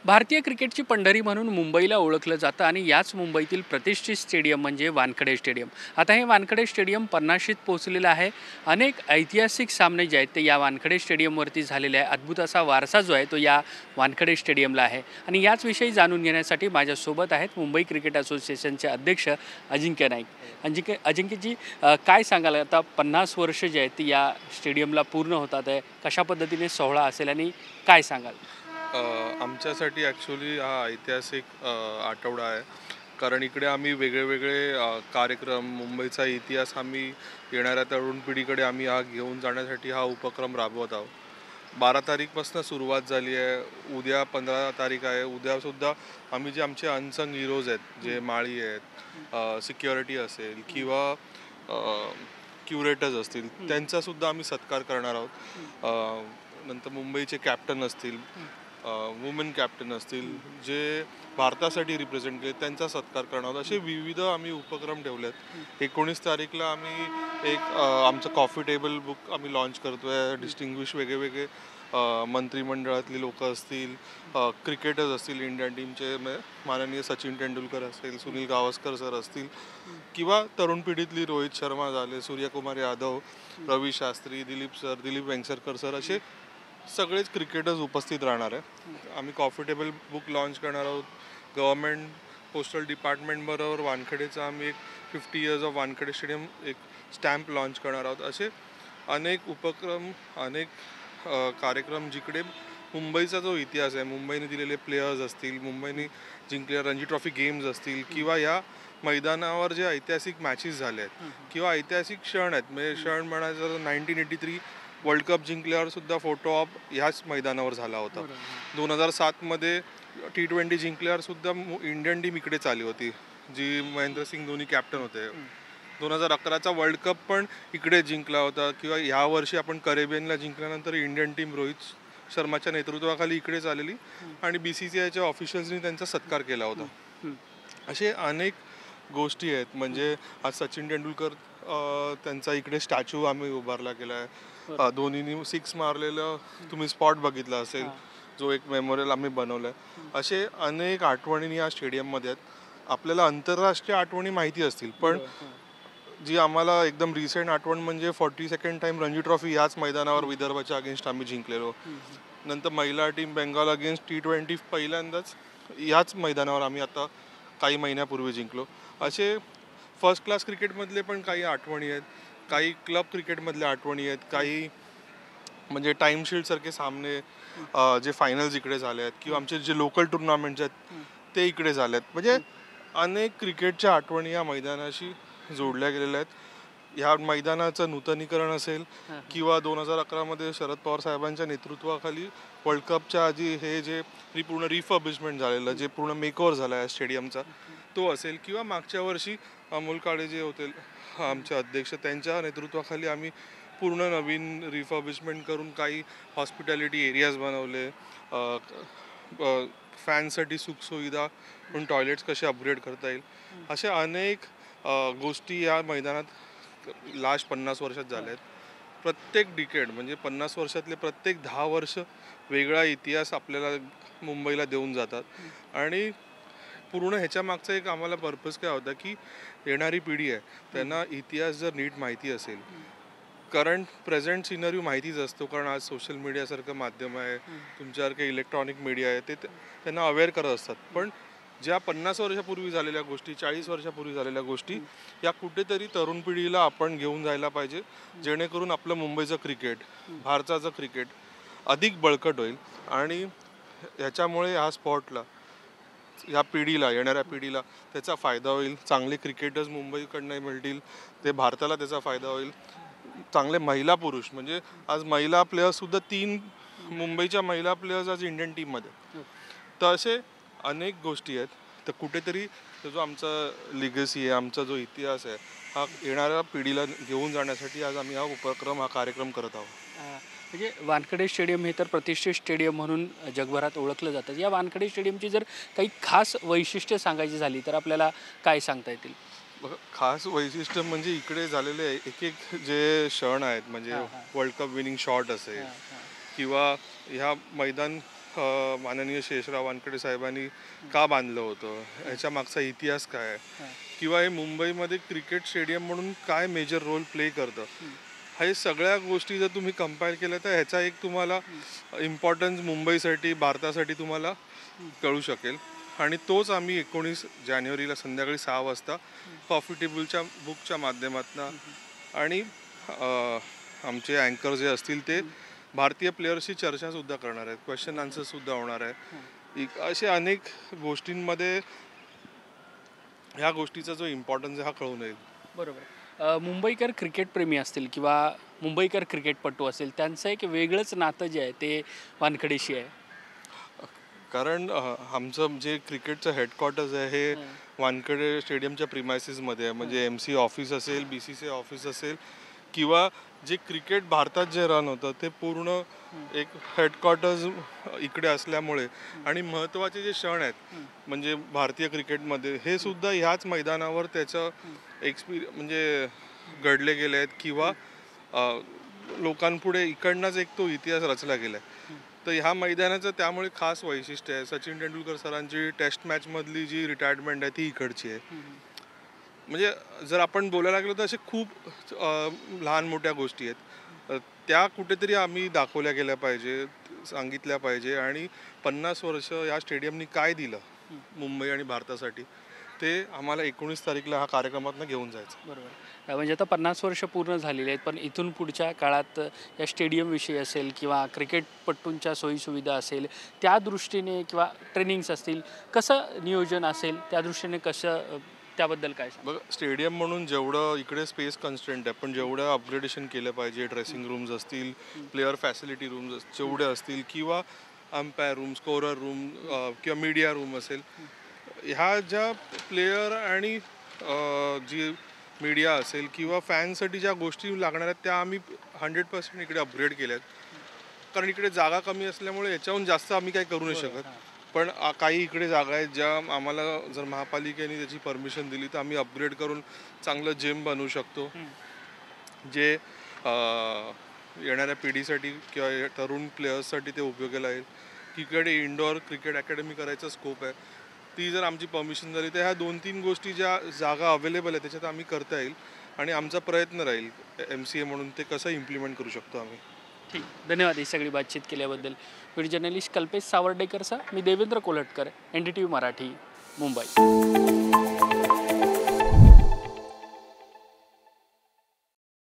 भारतीय क्रिकेटची पंढरी म्हणून मुंबईला ओळखलं जातं आणि याच मुंबईतील प्रतिष्ठित स्टेडियम म्हणजे वानखेडे स्टेडियम. आता हे वानखेडे स्टेडियम 50शीत पोहोचलेलं आहे. अनेक ऐतिहासिक सामने जे आहेत ते या वानखेडे स्टेडियमवरती झालेले आहे. अद्भुत असा वारसा जो आहे तो या वानखेडे स्टेडियमला आहे आणि याचविषयी जाणून घेण्यासाठी माझ्यासोबत आहेत मुंबई क्रिकेट असोसिएशनचे अध्यक्ष अजिंक्य नाईक. अजिंक्यजी, काय सांगाल आता 50 वर्ष जे आहेत ती या स्टेडियमला पूर्ण होतात आहे, कशा पद्धतीने सोहळा असेल आणि काय सांगाल? आमच्यासाठी ॲक्च्युली हा ऐतिहासिक आठवडा आहे. कारण इकडे आम्ही वेगळे कार्यक्रम, मुंबईचा इतिहास आम्ही येणाऱ्या तरुण पिढीकडे आम्ही हा घेऊन जाण्यासाठी हा उपक्रम राबवत आहोत. 12 तारीखपासून सुरुवात झाली आहे. उद्या 15 तारीख आहे. उद्यासुद्धा आम्ही जे आमचे अनसंग हिरोज आहेत, जे माळी आहेत, सिक्युरिटी असेल किंवा क्युरेटर्स असतील, त्यांचासुद्धा आम्ही सत्कार करणार आहोत. नंतर मुंबईचे कॅप्टन असतील, वुमेन कॅप्टन असतील, जे भारतासाठी रिप्रेझेंट केले, त्यांचा सत्कार करणार आहोत. असे विविध आम्ही उपक्रम ठेवले आहेत. 19 तारीखला आम्ही एक आमचं कॉफी टेबल बुक आम्ही लॉन्च करतो आहे. डिस्टिंग्विश वेगळे मंत्रिमंडळातली लोक असतील, क्रिकेटर्स असतील, इंडियन टीमचे माननीय सचिन तेंडुलकर असेल, सुनील गावस्कर सर असतील, किंवा तरुण पिढीतली रोहित शर्मा झाले, सूर्यकुमार यादव, रवी शास्त्री, दिलीप वेंगसरकर सर, असे सगळेच क्रिकेटर्स उपस्थित राहणार आहे. आम्ही कॉफी टेबल बुक लॉन्च करणार आहोत. गव्हर्नमेंट पोस्टल डिपार्टमेंटबरोबर वानखेडेचा आम्ही एक 50 इयर्स ऑफ वानखेडे स्टेडियम एक स्टॅम्प लॉन्च करणार आहोत. असे अनेक उपक्रम, अनेक कार्यक्रम जिकडे मुंबईचा जो इतिहास आहे, मुंबईने दिलेले प्लेयर्स असतील, मुंबईने जिंकलेल्या रणजी ट्रॉफी गेम्स असतील, किंवा या मैदानावर जे ऐतिहासिक मॅचेस झाले आहेत किंवा ऐतिहासिक क्षण आहेत, म्हणजे क्षण म्हणायचं तर 1983 वर्ल्ड कप जिंकल्यावर सुद्धा फोटो ऑप ह्याच मैदानावर झाला होता. 2007मध्ये T20 जिंकल्यावर सुद्धा इंडियन टीम इकडेच आली होती, जी महेंद्रसिंग धोनी कॅप्टन होते. 2011चा वर्ल्ड कप पण इकडे जिंकला होता. किंवा ह्या वर्षी आपण करेबियनला जिंकल्यानंतर इंडियन टीम रोहित शर्माच्या नेतृत्वाखाली इकडेच आलेली आणि BCCIच्या ऑफिशियल्सनी त्यांचा सत्कार केला होता. असे अनेक गोष्टी आहेत. म्हणजे आज सचिन तेंडुलकर त्यांचा इकडे स्टॅच्यू आम्ही उभारला केला आहे. धोनीने 6 मारलेलं तुम्ही स्पॉट बघितला असेल, जो एक मेमोरियल आम्ही बनवला आहे. असे अनेक आठवणी या स्टेडियममध्ये आहेत. आपल्याला आंतरराष्ट्रीय आठवणी माहिती असतील, पण जी आम्हाला एकदम रिसेंट आठवण म्हणजे 42nd टाइम रणजी ट्रॉफी याच मैदानावर विदर्भाच्या अगेन्स्ट आम्ही जिंकलेलो. नंतर महिला टीम बेंगाल अगेन्स्ट T20 पहिल्यांदाच याच मैदानावर आम्ही आता काही महिन्यापूर्वी जिंकलो. असे फर्स्ट क्लास क्रिकेटमधले पण काही आठवणी आहेत, काही क्लब क्रिकेटमधल्या आठवणी आहेत, काही म्हणजे टाईमशील्डसारखे सामने जे फायनल्स इकडे झाले आहेत, किंवा आमचे जे लोकल टुर्नामेंट्स आहेत ते इकडे झाले आहेत. म्हणजे अनेक क्रिकेटच्या आठवणी या मैदानाशी जोडल्या गेलेल्या आहेत. ह्या मैदानाचं नूतनीकरण असेल किंवा 2011मध्ये शरद पवार साहेबांच्या नेतृत्वाखाली वर्ल्ड कपच्या आधी हे जे पूर्ण रिफर्बिशमेंट झालेलं, जे पूर्ण मेकओव्हर झाला आहे स्टेडियमचा, तो असेल, किंवा मागच्या वर्षी अमोल काळे जे होते आमचे अध्यक्ष, त्यांच्या नेतृत्वाखाली आम्ही पूर्ण नवीन रिफर्बिशमेंट करून काही हॉस्पिटॅलिटी एरियाज बनवले, फॅनसाठी सुखसुविधा म्हणून टॉयलेट्स कसे अपग्रेड करता येईल, अशा अनेक गोष्टी या मैदानात लास्ट 50 वर्षात झाल्या आहेत. प्रत्येक डिकेड म्हणजे 50 वर्षातले प्रत्येक 10 वर्ष वेगळा इतिहास आपल्याला मुंबईला देऊन जातात. आणि पूर्ण ह्याच्या मागचा एक आम्हाला पर्पज काय होता की येणारी पिढी आहे त्यांना इतिहास जर नीट माहिती असेल, करंट प्रेझेंट सिनरिओ माहितीच असतो, कारण आज सोशल मीडियासारखं माध्यम आहे, तुमच्यासारखे इलेक्ट्रॉनिक मीडिया आहे, ते त्यांना अवेअर करत असतात. पण ज्या 50 वर्षापूर्वी झालेल्या गोष्टी, 40 वर्षापूर्वी झालेल्या गोष्टी, या कुठेतरी तरुण पिढीला आपण घेऊन जायला पाहिजे, जेणेकरून आपलं मुंबईचं क्रिकेट, भारताचं क्रिकेट अधिक बळकट होईल. आणि ह्याच्यामुळे ह्या स्पॉटला, ह्या पिढीला, येणाऱ्या पिढीला त्याचा फायदा होईल. चांगले क्रिकेटर्स मुंबईकडनं मिळतील, ते भारताला त्याचा फायदा होईल. चांगले महिला पुरुष, म्हणजे आज महिला प्लेयर्ससुद्धा 3 मुंबईच्या महिला प्लेयर्स आज इंडियन टीममध्ये. तर असे अनेक गोष्टी आहेत. तर कुठेतरी जो आमचा लिगसी आहे, आमचा जो इतिहास आहे, हा येणाऱ्या पिढीला घेऊन जाण्यासाठी आज आम्ही हा कार्यक्रम करत आहोत. म्हणजे वानखेडे स्टेडियम हे तर प्रतिष्ठित स्टेडियम म्हणून जगभरात ओळखलं जातं. या वानखेडे स्टेडियमची जर काही खास वैशिष्ट्य सांगायची झाली तर आपल्याला काय सांगता येतील? खास वैशिष्ट्य म्हणजे इकडे झालेले एक जे क्षण आहेत, म्हणजे वर्ल्ड कप विनिंग शॉट असेल, किंवा ह्या मैदान माननीय शेषराव वानखेडे साहेबांनी का बांधलं होतं, ह्याच्या मागचा इतिहास काय आहे, किंवा हे मुंबईमध्ये क्रिकेट स्टेडियम म्हणून काय मेजर रोल प्ले करतं, हे सगळ्या गोष्टी जर तुम्ही कंपेअर केल्या तर ह्याचा एक तुम्हाला इम्पॉर्टन्स मुंबईसाठी, भारतासाठी तुम्हाला कळू शकेल. आणि तोच आम्ही 19 जानेवारीला संध्याकाळी 6 वाजता कॉफी टेबलच्या बुकच्या माध्यमातून आणि आमचे अँकर जे असतील ते भारतीय प्लेयर्सशी चर्चासुद्धा करणार आहेत, क्वेश्चन आन्सरसुद्धा होणार आहे. असे अनेक गोष्टींमध्ये ह्या गोष्टीचा जो इम्पॉर्टन्स आहे हा कळून येईल. बरोबर. मुंबईकर क्रिकेटप्रेमी असतील किंवा मुंबईकर क्रिकेटपटू असेल, त्यांचं एक वेगळंच नातं जे आहे ते वानखडेशी आहे. कारण आमचं जे क्रिकेटचं हेडक्वार्टर्स आहे हे वानखेडे स्टेडियमच्या प्रिमायसिसमध्ये आहे. म्हणजे MC ऑफिस असेल, BCCI ऑफिस असेल, किंवा जे क्रिकेट भारतात जे रन होतं ते पूर्ण एक हेडक्वार्टर्स इकडे असल्यामुळे आणि महत्त्वाचे जे क्षण आहेत म्हणजे भारतीय क्रिकेटमध्ये हे सुद्धा ह्याच मैदानावर त्याचं म्हणजे घडले गेले आहेत, किंवा लोकांपुढे इकडनंच एक तो इतिहास रचला गेला आहे. तर ह्या मैदानाचं त्यामुळे खास वैशिष्ट्य आहे. सचिन तेंडुलकर सरांची टेस्ट मॅचमधली जी रिटायरमेंट आहे ती इकडची आहे. म्हणजे जर आपण बोलायला लागलो तर असे खूप लहान मोठ्या गोष्टी आहेत, त्या कुठेतरी आम्ही दाखवल्या गेल्या पाहिजे, सांगितल्या पाहिजे. आणि 50 वर्ष या स्टेडियमनी काय दिलं मुंबई आणि भारतासाठी ते आम्हाला 19 तारीखला हा कार्यक्रमातून घेऊन जायचं. बरोबर. म्हणजे आता 50 वर्ष पूर्ण झालेली आहेत, पण इथून पुढच्या काळात या स्टेडियमविषयी असेल किंवा क्रिकेटपटूंच्या सोयीसुविधा असेल त्या दृष्टीने किंवा ट्रेनिंग्स असतील, कसं नियोजन असेल त्या दृष्टीने, कसं त्याबद्दल काय सांग? बघा, स्टेडियम म्हणून जेवढं इकडे स्पेस कन्स्ट्रेंट आहे, पण जेवढं अपग्रेडेशन केलं पाहिजे, ड्रेसिंग रूम्स असतील, प्लेअर फॅसिलिटी रूम्स जेवढे असतील, किंवा अंपायर रूम, स्कोरर रूम किंवा मीडिया रूम असेल, ह्या ज्या प्लेयर आणि जी मीडिया असेल किंवा फॅनसाठी ज्या गोष्टी लागणार आहेत त्या आम्ही 100% इकडे अपग्रेड केल्यात. कारण इकडे जागा कमी असल्यामुळे याच्याहून जास्त आम्ही काही करू नाही शकत. पण काही इकडे जागा आहेत ज्या आम्हाला जर महापालिकेने त्याची परमिशन दिली तर आम्ही अपग्रेड करून चांगलं जिम बनवू शकतो, जे येणाऱ्या पिढीसाठी किंवा तरुण प्लेयर्ससाठी ते उपयोगाला येईल. इकडे इंडोर क्रिकेट अकॅडमी करायचा स्कोप आहे, ती जर आमची परमिशन झाली तर ह्या 2-3 गोष्टी ज्या जागा अवेलेबल आहे त्याच्यात आम्ही करता येईल. आणि आमचा प्रयत्न राहील MCA म्हणून ते कसं इम्प्लिमेंट करू शकतो आम्ही. ठीक, धन्यवाद ही सगळी बातचीत केल्याबद्दल. व्हिडिओ जर्नलिस्ट कल्पेश सावर्डेकरचा मी देवेंद्र कोल्हटकर, NDTV मराठी, मुंबई.